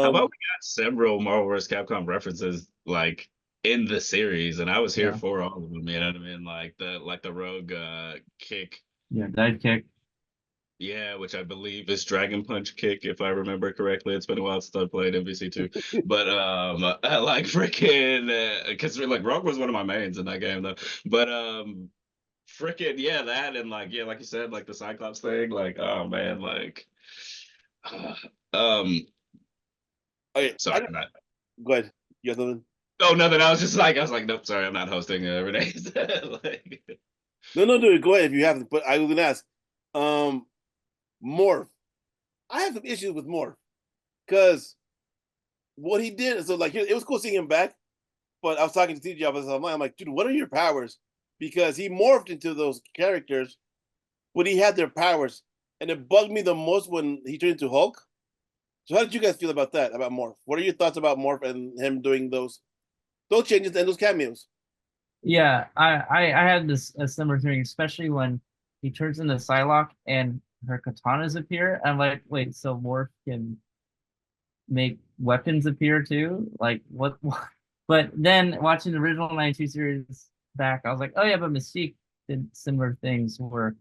How about Um, we got several Marvel vs. Capcom references like in the series, and I was here Yeah, for all of them. You know what I mean? Like the Rogue kick, yeah, dive kick. yeah, which I believe is Dragon Punch kick, if I remember correctly. It's been a while since I played MVC2, but I like freaking because like Rogue was one of my mains in that game though. But freaking yeah, that and like yeah, like you said, like the Cyclops thing, like oh man, like uh, um, okay, sorry, I'm not. go ahead. You have something? Oh, nothing. I was like, nope, sorry, I'm not hosting every day. Like, No, no, dude, go ahead if you have. But I was gonna ask, um, Morph. I have some issues with Morph because what he did. So like, it was cool seeing him back. But I was talking to TJ about this online. I'm like, dude, what are your powers? Because he morphed into those characters, but he had their powers, and it bugged me the most when he turned into Hulk. So how did you guys feel about that? About Morph? What are your thoughts about Morph and him doing those changes and those cameos? Yeah, I had this a similar thing, especially when he turns into Psylocke and her katanas appear. I'm like, wait, so Morph can make weapons appear too? Like what? But then watching the original 92 series back, I was like, oh yeah, but Mystique did similar things where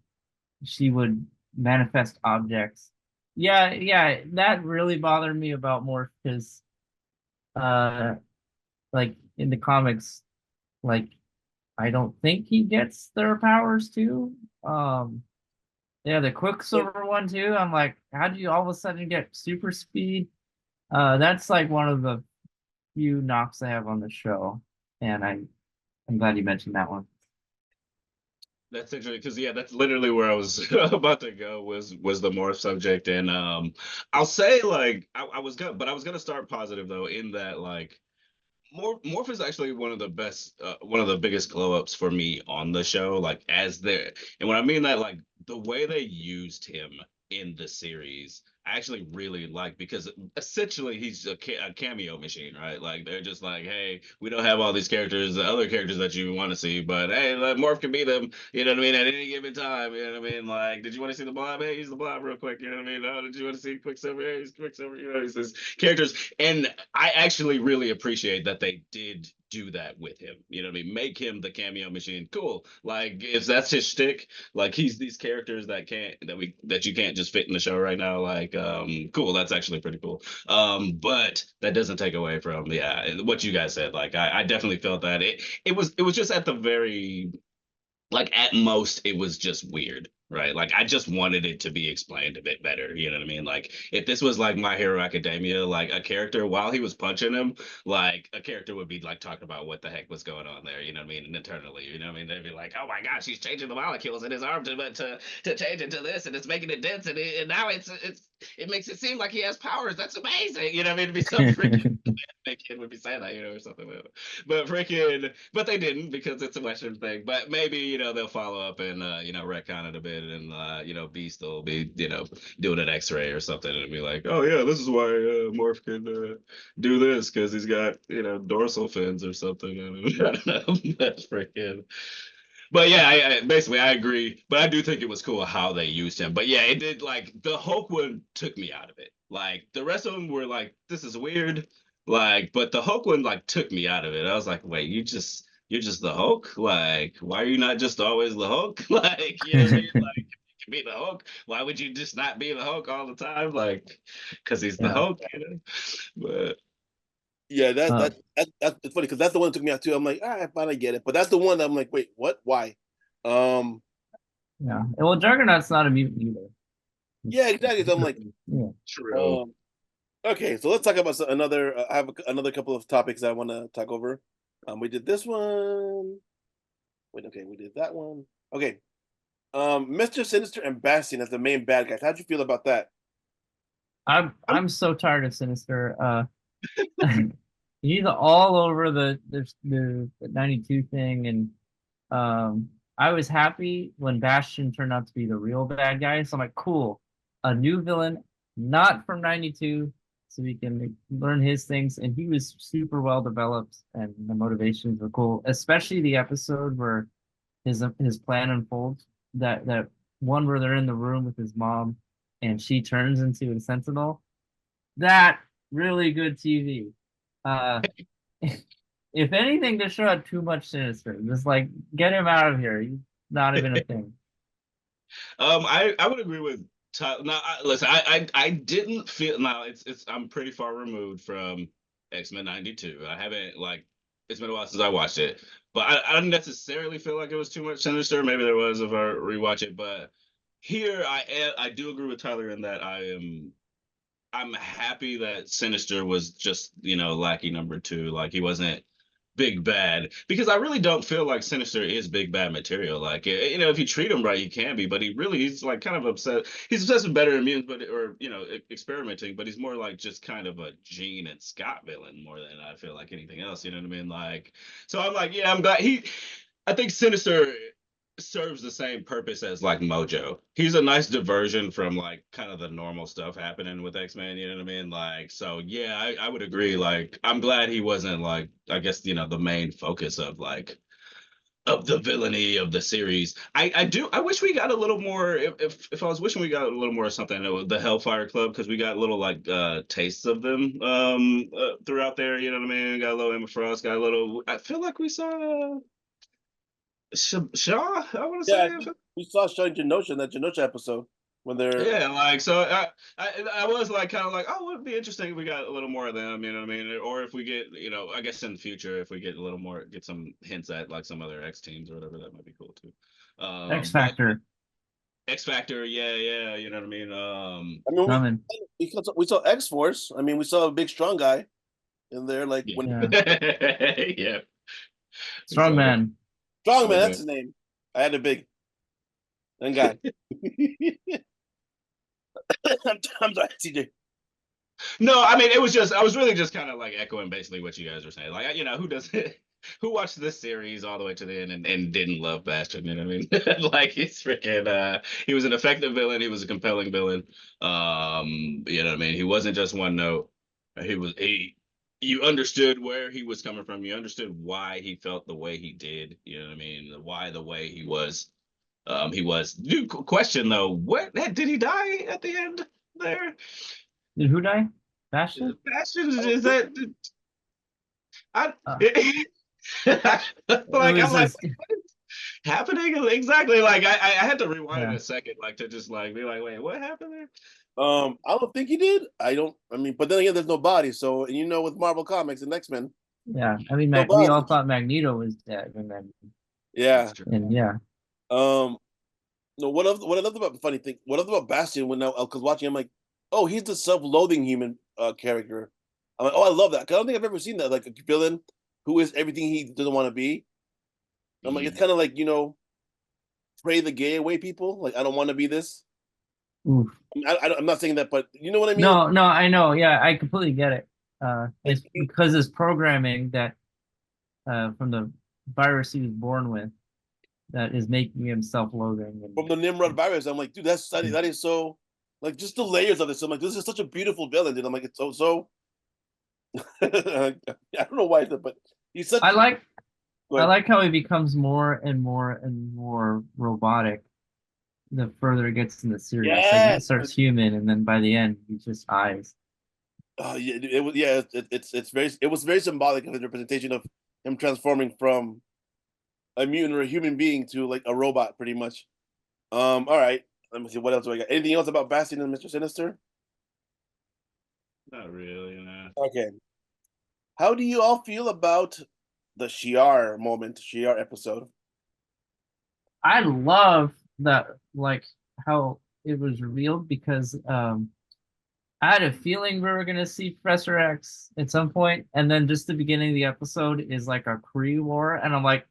she would manifest objects. Yeah, yeah, that really bothered me about Morph because uh like in the comics, like I don't think he gets their powers too. Um yeah, the Quicksilver one too. I'm like, how do you all of a sudden get super speed? That's like one of the few knocks I have on the show, and I'm glad you mentioned that one. that's interesting because yeah, that's literally where I was about to go was the morph subject, and I'll say like I was gonna, but I was gonna start positive though in that like Morph is actually one of the best, one of the biggest glow ups for me on the show. Like as there, and when I mean that, like the way they used him in the series, I actually really like because essentially he's a cameo machine, right? Like they're just like, hey, we don't have all these characters, the other characters that you want to see, but hey, Morph can be them. You know what I mean? At any given time, you know what I mean? Like, did you want to see the Blob? Hey, he's the Blob, real quick. You know what I mean? Oh, did you want to see Quicksilver? Hey, he's Quicksilver. You know, he's this characters. And I actually really appreciate that they did do that with him. You know what I mean? Make him the cameo machine. Cool. Like if that's his shtick, like he's these characters that you can't just fit in the show right now. Like, cool. That's actually pretty cool. But that doesn't take away from yeah what you guys said. Like I definitely felt that it was just at the very like at most it was just weird, right? Like I just wanted it to be explained a bit better, you know what I mean? Like if this was like My Hero Academia, like a character while he was punching him, like a character would be like talking about what the heck was going on there, you know what I mean? And internally, you know what I mean? They'd be like, oh my gosh, he's changing the molecules in his arm to change it to this, and it's making it dense, and now it makes it seem like he has powers. That's amazing, you know what I mean? It'd be so freaking kid would be saying that, you know, or something like that. But freaking, but they didn't because it's a Western thing. But maybe they'll follow up and retcon it a bit, and Beast will be doing an X-ray or something, and be like, oh yeah, this is why Morph can do this because he's got dorsal fins or something. I don't know. That's freaking. But yeah, basically I agree. But I do think it was cool how they used him. But yeah, it did like the Hulk one took me out of it. Like the rest of them were like, this is weird. Like, but the Hulk one like took me out of it. I was like, wait, you're just the Hulk? Like, why are you not just always the Hulk? Like, you know what I mean? Like, if you can be the Hulk, why would you just not be the Hulk all the time? Like, because he's the Yeah. Hulk, you know? But Yeah, Uh, that's it's funny because that's the one that took me out too. I'm like, I finally get it, but that's the one that I'm like, wait, what? Why? Um, yeah. Well, Juggernaut's not a mutant either. yeah, exactly. So I'm like, Yeah. true. um, okay, so let's talk about another. I have another couple of topics I want to talk over. We did this one. Wait, okay, we did that one. Okay, Mr. Sinister and Bastion as the main bad guys. How'd you feel about that? I'm so tired of Sinister. He's all over the 92 thing, and um I was happy when Bastion turned out to be the real bad guy. So I'm like, cool, a new villain, not from 92, so we can learn his things. And he was super well developed, and the motivations were cool, especially the episode where his plan unfolds. That one where they're in the room with his mom, and she turns into a sentinel. That really good TV. Uh, if anything, this show had too much Sinister. Just like get him out of here. He's not even a thing. I would agree with Tyler. Now, listen, I didn't feel now. It's I'm pretty far removed from X-Men '92. I haven't like it's been a while since I watched it, but I didn't necessarily feel like it was too much Sinister. Maybe there was if I rewatch it, but here I do agree with Tyler in that I'm happy that Sinister was just, lackey number two. Like he wasn't big bad because I really don't feel like Sinister is big bad material. Like, if you treat him right, he can be, but he's like kind of upset. He's obsessed with better immunes, experimenting, but he's more like just kind of a Jean and Scott villain more than I feel like anything else. You know what I mean? Like, so I'm like, yeah, I'm glad I think Sinister serves the same purpose as like Mojo. He's a nice diversion from like kind of the normal stuff happening with X-Men, you know what I mean? Like, so yeah, I would agree. Like, I'm glad he wasn't like, I guess, the main focus of like of the villainy of the series. I wish we got a little more if I was wishing we got a little more of something the Hellfire Club because we got little like tastes of them throughout there, you know what I mean? Got a little Emma Frost, got a little I feel like we saw Shaw, I want to Yeah, say. I think we saw Shaw in Genosha in that Genosha episode when they're Yeah, like so I was like kind of like, oh, it would be interesting if we got a little more of them, you know what I mean? Or if we get, I guess in the future, if we get a little more, get some hints at like some other X teams or whatever, that might be cool too. X But Factor X Factor, yeah, you know what I mean? I mean coming. we saw X Force. I mean we saw a big strong guy in there like Yeah. when Yeah, Yeah, Strong exactly. Man. strong man, Strong that's man. his name. I had a big young guy. I'm sorry, TJ. No, I mean, I was really just kind of like echoing basically what you guys were saying. Like, who doesn't, who watched this series all the way to the end and didn't love Bastion? You know what I mean? Like, he's freaking, he was an effective villain. He was a compelling villain. You know what I mean? He wasn't just one note. You understood where he was coming from. You understood why he felt the way he did. You know what I mean? Why the way he was. New question though, what, did he die at the end there? Did who die? Bastion? Bastion I don't is think that I Uh, it like I'm was like this. what is happening exactly like I had to rewind Yeah, a second like to just like be like wait what happened there. I don't think he did. I don't. I mean, but then again, there's no body. So with Marvel Comics and X Men, yeah. I mean, no We all body. thought Magneto was dead, and then That's Yeah. true. and yeah, Um. No. What I loved about funny thing. What I loved about Bastion when now because watching, I'm like, oh, he's the self-loathing human character. I'm like, oh, I love that. 'Cause I don't think I've ever seen that like a villain who is everything he doesn't want to be. I'm like, it's Mhm. kind of like pray the gay away people. Like, I don't want to be this. oof. I'm not saying that, but you know what I mean. Like, No, no, I know. Yeah, I completely get it. like It's because it's programming that from the virus he was born with that is making him self-loathing from the Nimrod virus, I'm like, dude, that is so like just the layers of this. I'm like, this is such a beautiful villain, dude. I'm like, it's so. I don't know why, but he's I such. like Go I ahead. like how he becomes more and more and more robotic the further it gets in the series. Like he Yeah, starts human, and then by the end, he's just eyes. yeah, it was. Yeah, it's very. It was very symbolic of his representation of him transforming from a mutant or a human being to like a robot, pretty much. All right. Let me see what else do I got. Anything else about Bastion and Mr. Sinister? Not really, no. Okay. How do you all feel about the Shiar moment, Shiar episode? I love that, like how it was revealed because I had a feeling we were gonna see Professor X at some point, and then just the beginning of the episode is like a Kree war, and I'm like,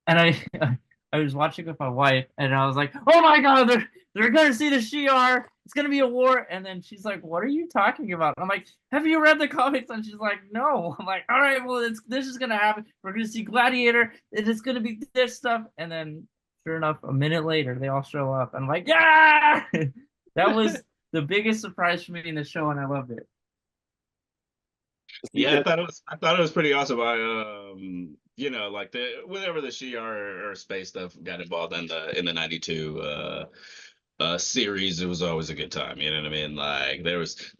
and I I was watching with my wife, and I was like, oh my god, they're gonna see the Shi'ar. It's gonna be a war, and then she's like, what are you talking about? I'm like, have you read the comics? And she's like, no. I'm like, all right, well, this is gonna happen. We're gonna see Gladiator. It's gonna be this stuff, and then sure enough, a minute later, they all show up. I'm like, yeah, that was the biggest surprise for me in the show, and I loved it. Yeah, CJ? I thought it was pretty awesome. Like the whenever the Shi'ar or space stuff got involved in the '92 series, it was always a good time. You know what I mean? Like there's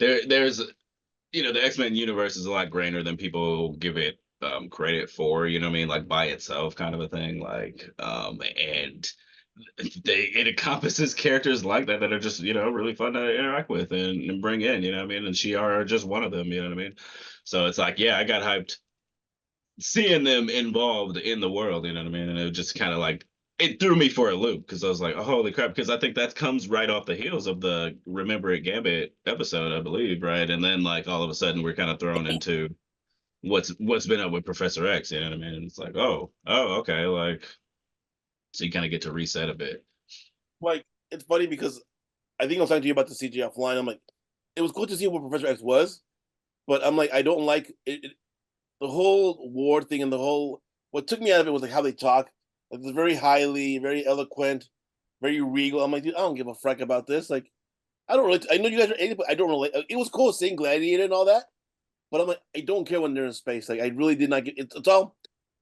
the X-Men universe is a lot grainer than people give it credit for, you know what I mean? Like by itself kind of a thing. Like and it encompasses characters like that are just, really fun to interact with and bring in, you know what I mean? And Shi'ar are just one of them, you know what I mean? So it's like, yeah, I got hyped seeing them involved in the world, you know what I mean? And it just kind of like it threw me for a loop because I was like, oh, holy crap, because I think that comes right off the heels of the Remember It Gambit episode, I believe, right? And then like all of a sudden we're kind of thrown into what's been up with Professor X, you know what I mean? And it's like, oh, okay, like so you kind of get to reset a bit. Like it's funny because I think I was talking to you about the CG offline. I'm like, it was cool to see what Professor X was, but I'm like, I don't like the whole war thing and the whole. What took me out of it was like how they talk. Like, it's very highly, very eloquent, very regal. I'm like, dude, I don't give a frack about this. Like, I don't really. I know you guys are 80, but I don't really. It was cool seeing Gladiator and all that, but I'm like, I don't care when they're in space. Like, I really did not get. It's all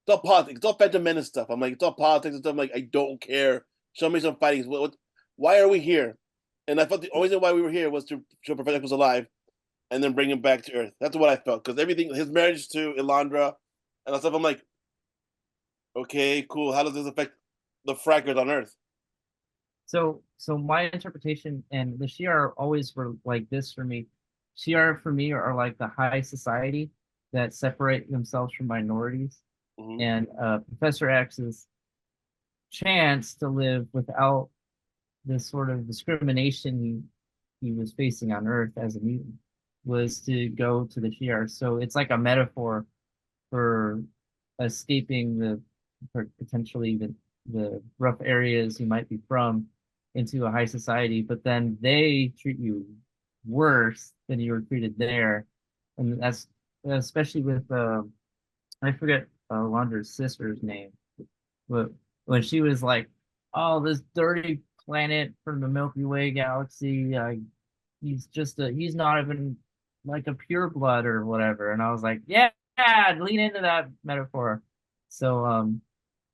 politics. It's all Phantom Menace stuff. I'm like, it's all politics and stuff. I'm like, I don't care. Show me some fighting. Why are we here? And I thought the only reason why we were here was to show Professor X was alive and then bring him back to Earth. That's what I felt because everything, his marriage to Elandra and stuff. I'm like, okay, cool. How does this affect the frackers on Earth? So my interpretation and the Shi'ar always were like this for me. Shi'ar for me are like the high society that separate themselves from minorities, Mm-hmm. and Professor X's chance to live without this sort of discrimination he was facing on Earth as a mutant was to go to the Shi'ar. So it's like a metaphor for escaping potentially the rough areas you might be from into a high society, but then they treat you worse than you were treated there, and that's especially with I forget Wander's sister's name, but when she was like, "Oh, this dirty planet from the Milky Way galaxy, he's not even like a pure blood or whatever," and I was like, "Yeah, lean into that metaphor." So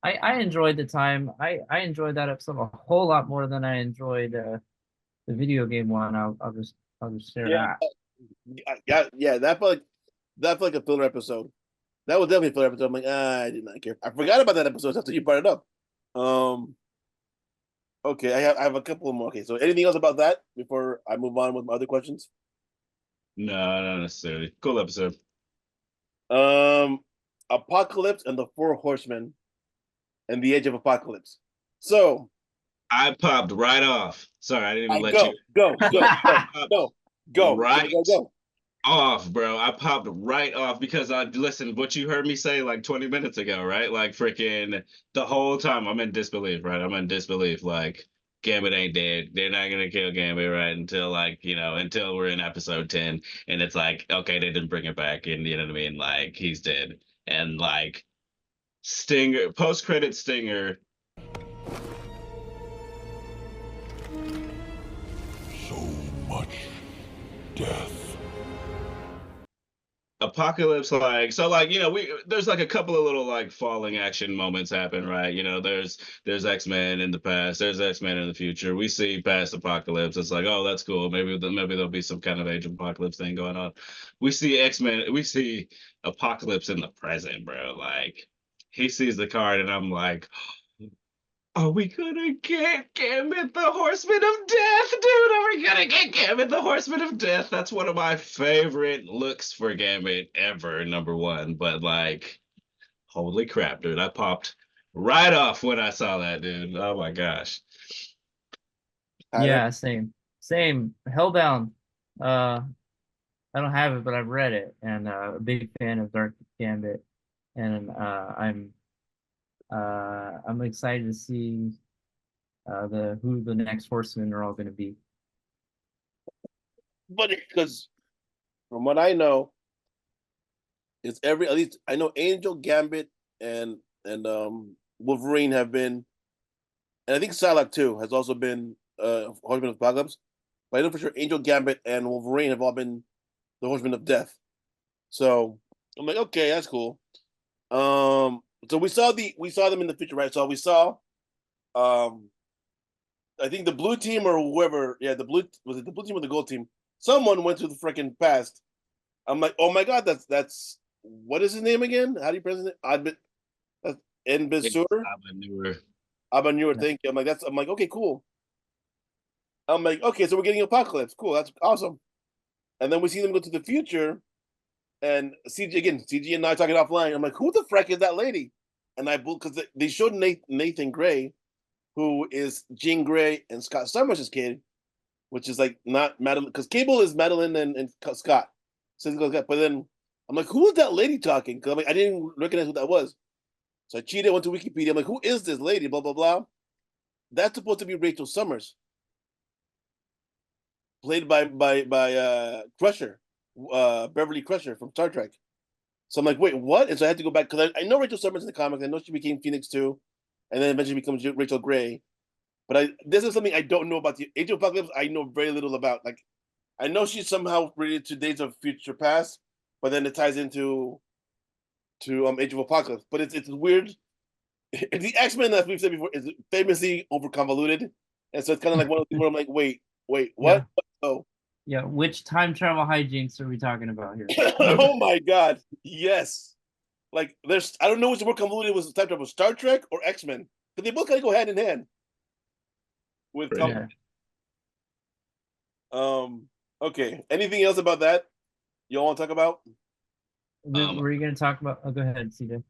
I enjoyed the time. I enjoyed that episode a whole lot more than I enjoyed the video game one. I'll just share Yeah, that. yeah. That felt like a filler episode. That was definitely a filler episode. I'm like, I did not care. I forgot about that episode after you brought it up. Um, okay, I have a couple more. Okay, so anything else about that before I move on with my other questions? No, not necessarily. Cool episode. Um, Apocalypse and the Four Horsemen and the Age of Apocalypse. So I popped right off. Sorry, I didn't I even let go, you. go, go, go, go, go, Right go, go. off, bro. I popped right off because I listened what you heard me say like 20 minutes ago, right? Like freaking the whole time I'm in disbelief, right? I'm in disbelief. Like Gambit ain't dead. They're not gonna kill Gambit, right? Until like, until we're in episode 10. And it's like, okay, they didn't bring it back, and you know what I mean? Like he's dead. And like Stinger, post-credit Stinger. So much death. Apocalypse, like so, like we there's like a couple of little like falling action moments happen, right? There's X-Men in the past, there's X-Men in the future. We see past Apocalypse. It's like, oh, that's cool. Maybe there'll be some kind of Age of Apocalypse thing going on. We see X-Men, we see Apocalypse in the present, bro. Like he sees the card, and I'm like, are we gonna get Gambit the Horseman of Death, dude? Are we gonna get Gambit the Horseman of Death? That's one of my favorite looks for Gambit ever, number one. But like, holy crap, dude. I popped right off when I saw that, dude. Oh my gosh. Tyler, Yeah, same. Hellbound. Uh, I don't have it, but I've read it, and a big fan of Dark Gambit, and I'm excited to see who the next horsemen are all going to be. but because from what I know, it's at least I know Angel, Gambit, and Wolverine have been, and I think Psylocke too has also been Horseman of Apocalypse. But I know for sure Angel, Gambit, and Wolverine have all been the Horsemen of Death. So I'm like, okay, that's cool. So we saw them in the future, right? So we saw, um, I think the blue team or whoever, yeah, the blue team or the gold team. Someone went to the freaking past I'm like, oh my god, that's what is his name again? How do you pronounce it? That's It's Embasur. newer. Abanur, Yeah. thank you. I'm like, okay, cool. I'm like, okay, so we're getting Apocalypse. Cool, that's awesome. And then we see them go to the future, and CG and I talking offline. I'm like, who the frack is that lady? And because they showed Nathan Gray, who is Jean Grey and Scott Summers' kid, which is like not Madeline, because Cable is Madeline and Scott. But then I'm like, who is that lady talking? Because I'm like, I didn't recognize who that was. So I cheated, went to Wikipedia. I'm like, who is this lady? Blah blah blah. That's supposed to be Rachel Summers, played by Crusher, Beverly Crusher from Star Trek. So I'm like, wait, what? And so I had to go back because I know Rachel Summers in the comics. I know she became Phoenix too, and then eventually becomes Rachel Gray. But this is something I don't know about the Age of Apocalypse. I know very little about. Like, I know she's somehow related to Days of Future Past, but then it ties into to Age of Apocalypse. But it's weird. The X-Men, as we've said before, is famously over convoluted, and so it's kind of like one of those things where I'm like, wait, Yeah. what? Oh, Yeah. Which time travel hijinks are we talking about here? oh my god, yes. Like, I don't know which more convoluted was the type of Star Trek or X-Men, but they both kind of go hand in hand with Right. Yeah. Okay. Anything else about that you all want to talk about? Um, Were you gonna talk about? Oh, go ahead, CJ.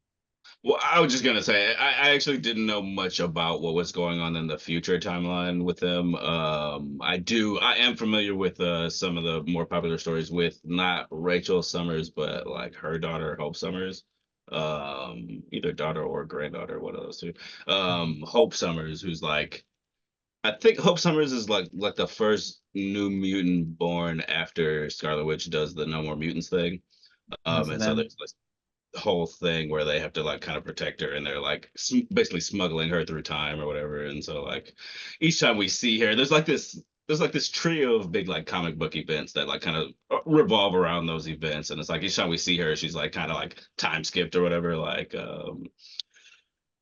Well, I was just gonna say I actually didn't know much about what was going on in the future timeline with them. I am familiar with some of the more popular stories with not Rachel Summers, but like her daughter Hope Summers. Either daughter or granddaughter, one of those two. Hope Summers, who's like I think Hope Summers is like the first new mutant born after Scarlet Witch does the No More Mutants thing. And so And so then, there's whole thing where they have to like kind of protect her and they're like basically smuggling her through time or whatever. And so like each time we see her there's like this trio of big like comic book events that like kind of revolve around those events, and it's like each time we see her she's like kind of like time skipped or whatever. Like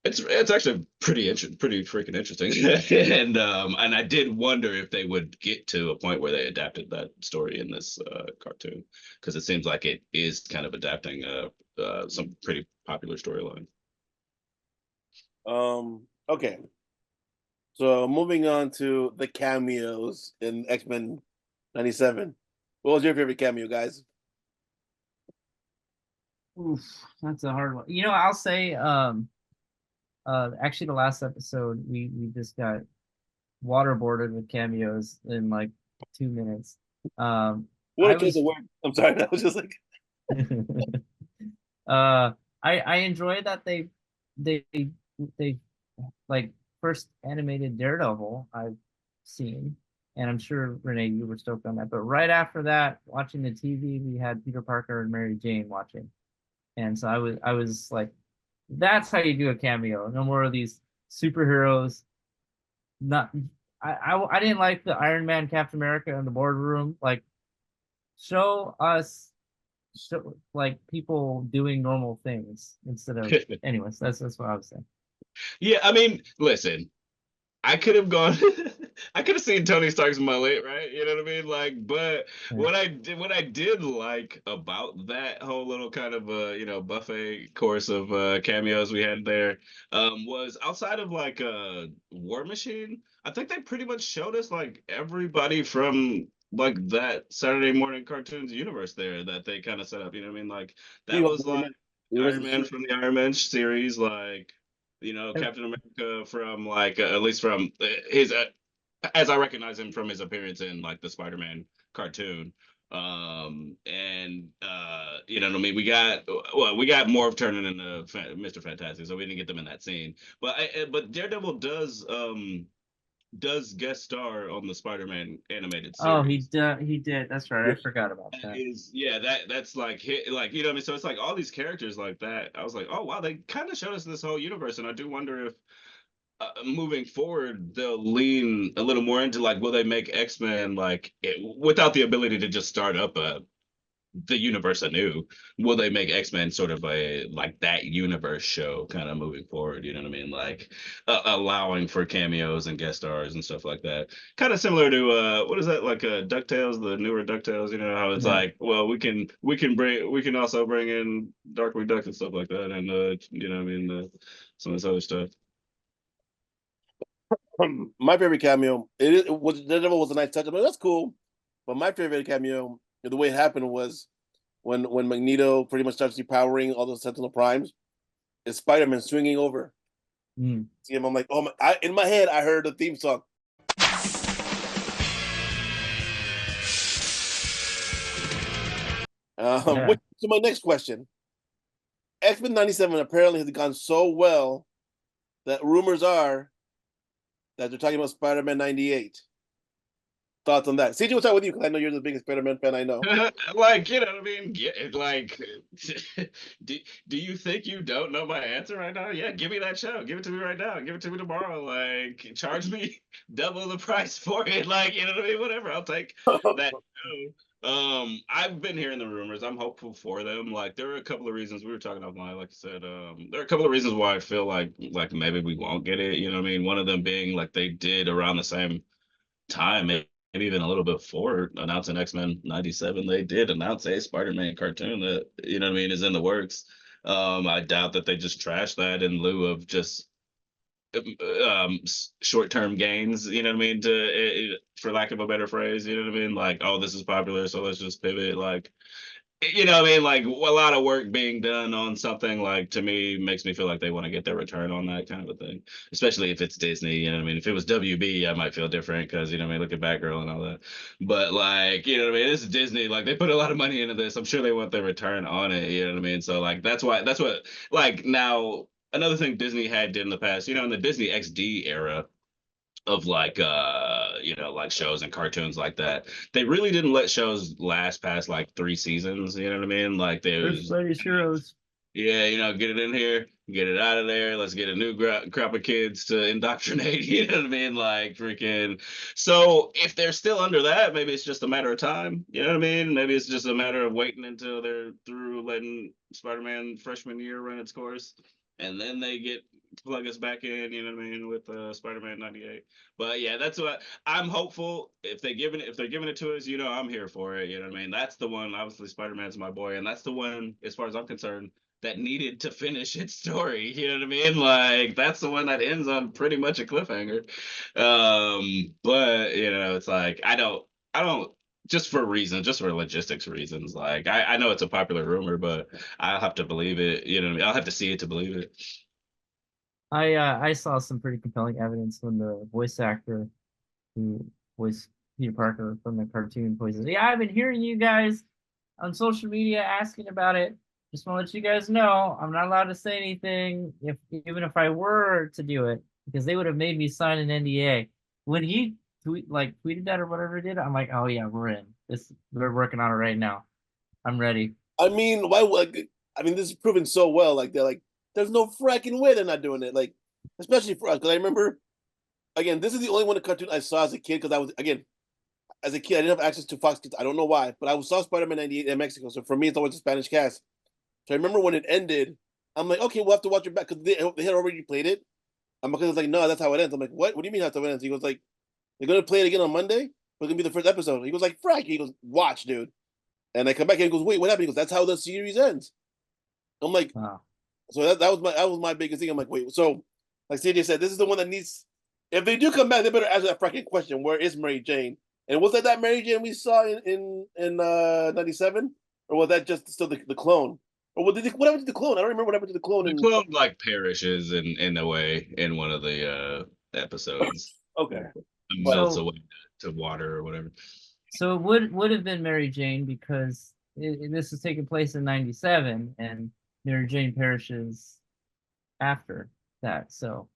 it's actually pretty freaking interesting. And I did wonder if they would get to a point where they adapted that story in this cartoon, because it seems like it is kind of adapting some pretty popular storyline. Okay. So moving on to the cameos in X-Men 97. What was your favorite cameo, guys? oof, that's a hard one. I'll say, actually, the last episode we just got waterboarded with cameos in like 2 minutes. What a I case of was, word. I'm sorry. I was just like, I enjoy that they they like first animated Daredevil I've seen, and I'm sure Renee you were stoked on that. But right after that, watching the TV, we had Peter Parker and Mary Jane watching, and so I was like, that's how you do a cameo. No more of these superheroes. Not I didn't like the Iron Man, Captain America in the boardroom. Like, show us like people doing normal things instead of. Anyways, that's what I was saying. Yeah, I mean, listen, I could have gone. I could have seen Tony Stark's mullet, right? You know what I mean? Like, but Yeah. what I did like about that whole little kind of buffet course of cameos we had there, was outside of like War Machine. I think they pretty much showed us like everybody from like that Saturday morning cartoons universe there that they kind of set up. You know what I mean? Like that was like Iron Man from the Iron Man series, like Captain America from like at least from his as I recognize him from his appearance in like the Spider-Man cartoon. And you know what I mean, we got Morph turning into Mr. Fantastic, so we didn't get them in that scene. But Daredevil does guest star on the Spider-Man animated Oh, series. he did. That's right. I forgot about That that. is, yeah, that's like hit, like you know what I mean. So it's like all these characters like that. I was like, oh wow, they kind of showed us this whole universe, and I do wonder if moving forward they'll lean a little more into like, will they make X-Men like without the ability to just start up the universe anew. Will they make X-Men sort of a like that universe show kind of moving forward? You know what I mean? Like allowing for cameos and guest stars and stuff like that. Kind of similar to what is that like DuckTales, the newer DuckTales, you know how it's Yeah. like, well, we can also bring in Darkwing Duck and stuff like that and you know what I mean, some of this other stuff. My favorite cameo, it was Daredevil was a nice touch. I mean, that's cool. But my favorite cameo, the way it happened was when Magneto pretty much starts depowering all those Sentinel Primes, is Spider-Man swinging over. Mm. See him, I'm like, oh my! In my head, I heard the theme song. Yeah. Which to my next question. X-Men 97 apparently has gone so well that rumors are that they're talking about Spider-Man 98. Thoughts on that? CJ, what's up with you? Because I know you're the biggest Spider-Man fan I know. Like, you know what I mean? Like, do you think you don't know my answer right now? Yeah, give me that show. Give it to me right now. Give it to me tomorrow. Like, charge me double the price for it. Like, you know what I mean? Whatever. I'll take that show. I've been hearing the rumors. I'm hopeful for them. Like, there are a couple of reasons we were talking offline. Like I said, there are a couple of reasons why I feel like maybe we won't get it. You know what I mean? One of them being like they did around the same time, maybe even a little bit before announcing X-Men 97, they did announce a Spider-Man cartoon that, you know what I mean, is in the works. I doubt that they just trashed that in lieu of just short-term gains, you know what I mean, for lack of a better phrase, you know what I mean? Like, oh, this is popular, so let's just pivot. Like, you know what I mean? Like a lot of work being done on something like to me makes me feel like they want to get their return on that kind of a thing. Especially if it's Disney, you know what I mean? If it was WB, I might feel different because you know what I mean, look at Batgirl and all that. But like, you know what I mean, this is Disney, like they put a lot of money into this. I'm sure they want their return on it, you know what I mean? So like that's what like now another thing Disney had did in the past, you know, in the Disney XD era of like you know like shows and cartoons like that, they really didn't let shows last past like 3 seasons, you know what I mean, like First there's Ladies Heroes. yeah, you know, get it in here, get it out of there, let's get a new crop of kids to indoctrinate, you know what I mean, like freaking. So if they're still under that, maybe it's just a matter of time, you know what I mean, maybe it's just a matter of waiting until they're through letting Spider-Man freshman year run its course and then they get plug us back in, you know what I mean, with Spider-Man 98. But yeah, that's what I'm hopeful. If they're giving it to us, you know, I'm here for it. You know what I mean? That's the one. Obviously, Spider-Man's my boy, and that's the one, as far as I'm concerned, that needed to finish its story. You know what I mean? Like that's the one that ends on pretty much a cliffhanger. But you know, it's like I don't just for reasons, just for logistics reasons. Like I know it's a popular rumor, but I'll have to believe it. You know what I mean? I'll have to see it to believe it. I saw some pretty compelling evidence when the voice actor who voiced Peter Parker from the cartoon voices. Yeah, I've been hearing you guys on social media asking about it. Just want to let you guys know I'm not allowed to say anything if even if I were to do it because they would have made me sign an NDA. When he tweeted that or whatever he did, I'm like, oh yeah, we're in. We're working on it right now. I'm ready. I mean, why? Like, I mean, this is proven so well. Like, they're like, there's no fracking way they're not doing it. Like, especially for us, because I remember, again, this is the only one of the cartoon I saw as a kid. Because I was, again, as a kid, I didn't have access to Fox Kids. I don't know why, but I saw Spider-Man 98 in Mexico. So for me, it's always a Spanish cast. So I remember when it ended, I'm like, okay, we'll have to watch it back because they had already played it. I'm like, no, that's how it ends. I'm like, what? What do you mean that's how it ends? He goes like, they're gonna play it again on Monday. But it's gonna be the first episode. He goes like, Frank. He goes, watch, dude. And I come back and he goes, wait, what happened? He goes, that's how the series ends. I'm like, Wow. so that was my biggest thing. I'm like, wait, so like CJ said, this is the one that needs. If they do come back, they better answer that freaking question: where is Mary Jane? And was that Mary Jane we saw in '97, or was that just still the clone? Or what happened to the clone? I don't remember what happened to the clone. The clone like perishes in a way in one of the episodes. Okay, but Melts So away to water or whatever. so it would have been Mary Jane because this is taking place in '97 and Mary Jane perishes after that. So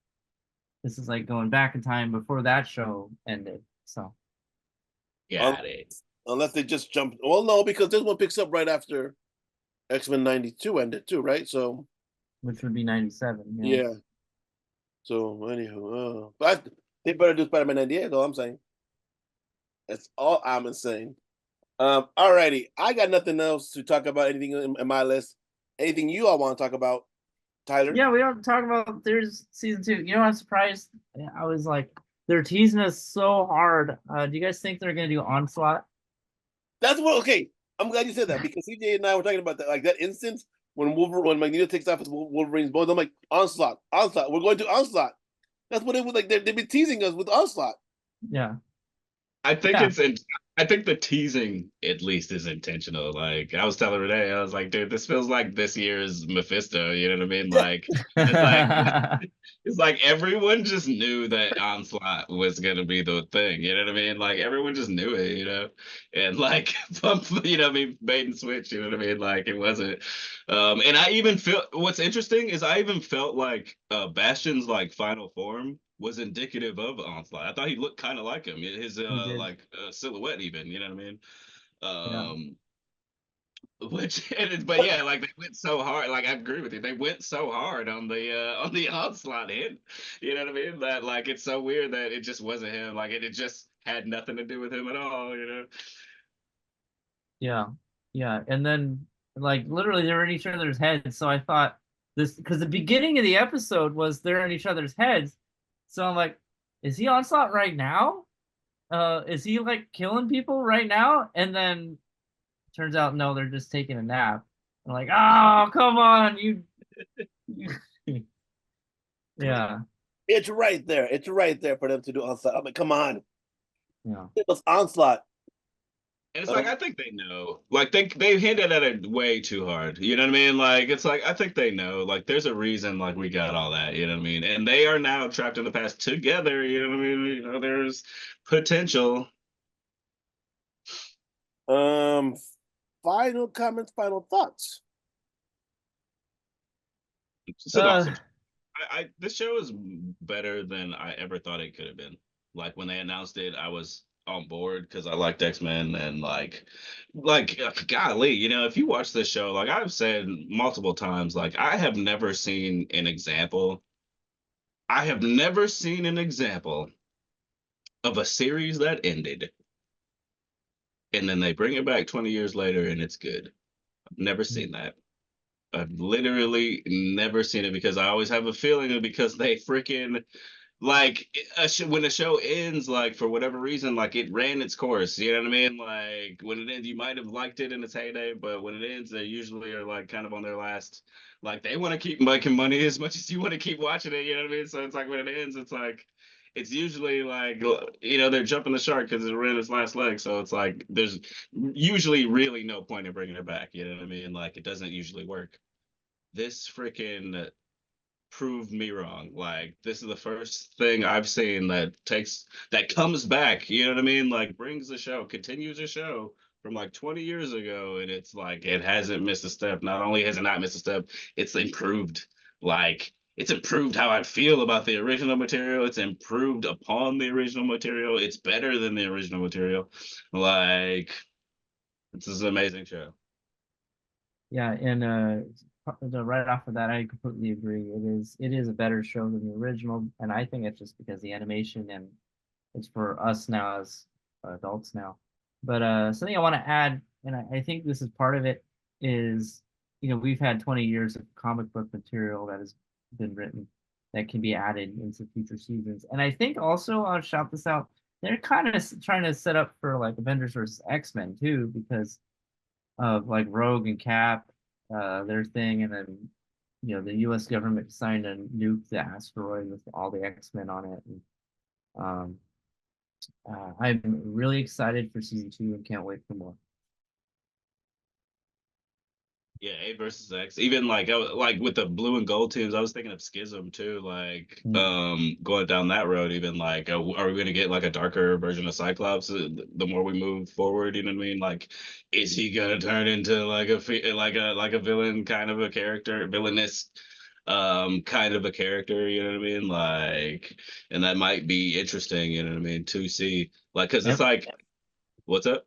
this is like going back in time before that show ended. So Got it. unless they just jumped. Well, no, because this one picks up right after X-Men '92 ended too, right? So which would be '97. yeah. So anywho, but they better do Spider-Man '98 though. I'm saying that's all I'm saying. Alrighty, I got nothing else to talk about. Anything in my list? Anything you all want to talk about, Tyler? Yeah, we don't talk about there's season 2. You know, I'm surprised. I was like, they're teasing us so hard. Do you guys think they're gonna do Onslaught? That's what. Okay, I'm glad you said that because CJ and I were talking about that. Like that instance when Magneto takes off his Wolverine's bones. I'm like, Onslaught, Onslaught. We're going to Onslaught. That's what it was like. They've been teasing us with Onslaught. Yeah. I think Yeah. I think the teasing at least is intentional. Like I was telling Renee, I was like, dude, this feels like this year's Mephisto. You know what I mean? Like it's like it's like everyone just knew that Onslaught was gonna be the thing. You know what I mean? Like everyone just knew it. You know, and like you know, what I mean, bait and switch. You know what I mean? Like it wasn't. And I even feel what's interesting is I even felt like Bastion's like final form was indicative of Onslaught. I thought he looked kind of like him. His He did. like silhouette even, you know what I mean? Yeah. Which but yeah, like they went so hard. Like I agree with you. They went so hard on the Onslaught hit. You know what I mean? That like it's so weird that it just wasn't him. Like it just had nothing to do with him at all, you know? Yeah. Yeah. And then like literally they're in each other's heads. So I thought this because the beginning of the episode was they're in each other's heads. So I'm like, is he Onslaught right now? Is he like killing people right now? And then turns out no, they're just taking a nap. I'm like, oh come on, you yeah, It's right there. It's right there for them to do Onslaught. I'm like, come on, yeah. it was Onslaught. And it's like I think they know. Like they hinted at it way too hard. You know what I mean? Like it's like I think they know. Like there's a reason like we got all that, you know what I mean? And they are now trapped in the past together, you know what I mean? You know, there's potential. Um, Final comments, final thoughts. It's an Uh, awesome. I this show is better than I ever thought it could have been. Like when they announced it, I was on board because I liked X-Men and golly, you know, if you watch this show, like I've said multiple times, like I have never seen an example of a series that ended and then they bring it back 20 years later and it's good. I've never seen that. I've literally never seen it because I always have a feeling that because they freaking like when the show ends, like for whatever reason, like it ran its course. You know what I mean? Like when it ends, you might have liked it in its heyday, but when it ends, they usually are like kind of on their last. Like they want to keep making money as much as you want to keep watching it. You know what I mean? So it's like when it ends, it's like it's usually like you know they're jumping the shark because it ran its last leg. So it's like there's usually really no point in bringing it back. You know what I mean? Like it doesn't usually work. This freaking proved me wrong. Like this is the first thing I've seen that comes back, you know what I mean? Like brings the show, continues the show from like 20 years ago, and it's like it hasn't missed a step. Not only has it not missed a step, it's improved. Like it's improved how I feel about the original material. It's improved upon the original material. It's better than the original material. Like this is an amazing show. yeah, and right off of that, I completely agree. It is a better show than the original, and I think it's just because the animation and it's for us now as adults now. But something I want to add, and I think this is part of it, is we've had 20 years of comic book material that has been written that can be added into future seasons. And I think also I'll shout this out. They're kind of trying to set up for like Avengers versus X-Men too, because of like Rogue and Cap, their thing, and then the U.S. government signed a nuke the asteroid with all the X-Men on it. And, um, I'm really excited for season 2 and can't wait for more. Yeah, A versus X. Even like like with the blue and gold teams, I was thinking of Schism too. Like going down that road, even like are we gonna get like a darker version of Cyclops the more we move forward? You know what I mean? Like, is he gonna turn into like a villain kind of a character, villainous kind of a character? You know what I mean? Like, and that might be interesting. You know what I mean? To see like because it's Yep. like, what's up?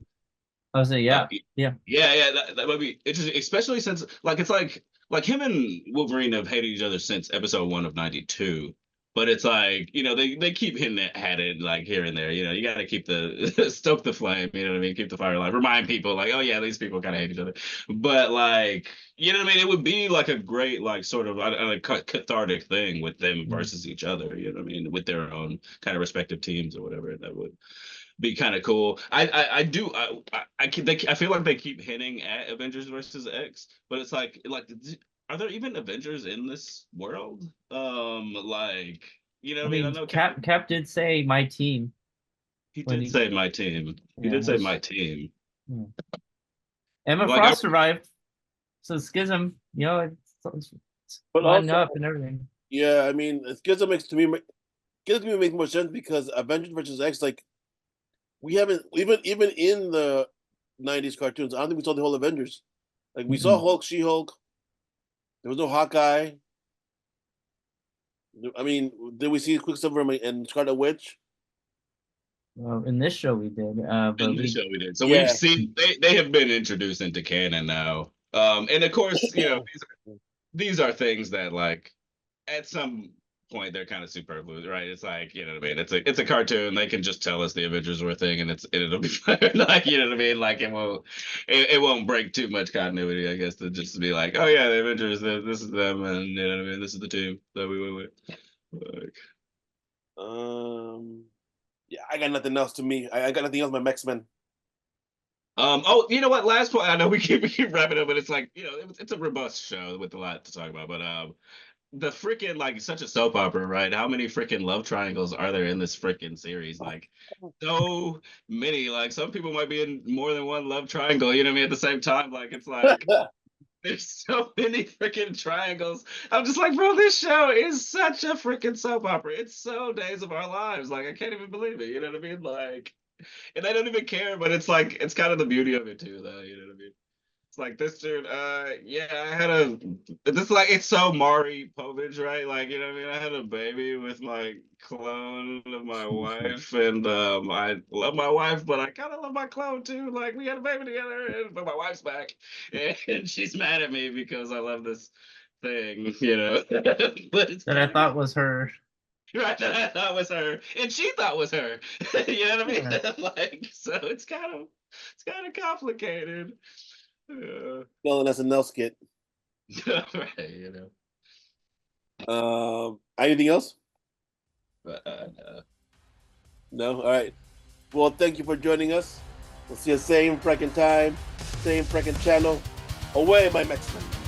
I was saying, Uh, yeah, yeah, yeah, that might be interesting, especially since like it's like him and Wolverine have hated each other since episode 1 of '92. But it's like, they keep hitting it at it like here and there. You got to keep the stoke the flame. You know what I mean? Keep the fire alive. Remind people like, oh yeah, these people kind of hate each other. But like, you know what I mean? It would be like a great like sort of a cathartic thing with them versus each other. You know what I mean? With their own kind of respective teams or whatever. That would be kind of cool. I do I feel like they keep hinting at Avengers versus X, but it's like are there even Avengers in this world? Like I I mean, I mean, know Cap did say my team he when did say my team. He yeah, did say my team. yeah. Emma Like Frost survived, so Schism, it's But lining also, up and everything. yeah, I mean, Schism makes more sense because Avengers versus X, like we haven't even in the '90s cartoons. I don't think we saw the whole Avengers. Like we saw Hulk, She-Hulk. There was no Hawkeye. I mean, did we see Quicksilver and Scarlet Witch? Well, in this show we did, but in the show we did. So we've Yeah. seen they have been introduced into canon now. And of course, these are things that like at some point they're kind of superfluous, right? It's like, you know what I mean? It's a cartoon. They can just tell us the Avengers were a thing and it'll be fine. Like, you know what I mean? Like it won't break too much continuity, I guess, to just be like, oh yeah, the Avengers, this is them, and you know what I mean, this is the team that we went with. Like, Yeah, I got nothing else to me. I got nothing else. My Mex-Men. oh, you know what? Last point. I know we keep wrapping up, but it's like, it's a robust show with a lot to talk about. But the freaking like such a soap opera, right? How many freaking love triangles are there in this freaking series? Like so many. Like some people might be in more than one love triangle, you know what I mean? At the same time, like it's like there's so many freaking triangles. I'm just like, bro, this show is such a freaking soap opera. It's so Days of Our Lives. Like I can't even believe it. You know what I mean? Like, and I don't even care, but it's like it's kind of the beauty of it too, though. You know what I mean? It's like this dude, yeah, I had this like it's so Maury Povich, right? Like, you know what I mean? I had a baby with my clone of my wife, and I love my wife, but I kind of love my clone too. Like, we had a baby together, but my wife's back, and she's mad at me because I love this thing, but it's That I kind of thought was her. right that I thought was her, and she thought was her. You know what I mean? Yeah. Like, so it's kind of complicated. Yeah. No, that's a Nell skit. Right. Anything else? But, No. All right. Well, thank you for joining us. We'll see you same freaking time, same freaking channel. Away, my Mexican.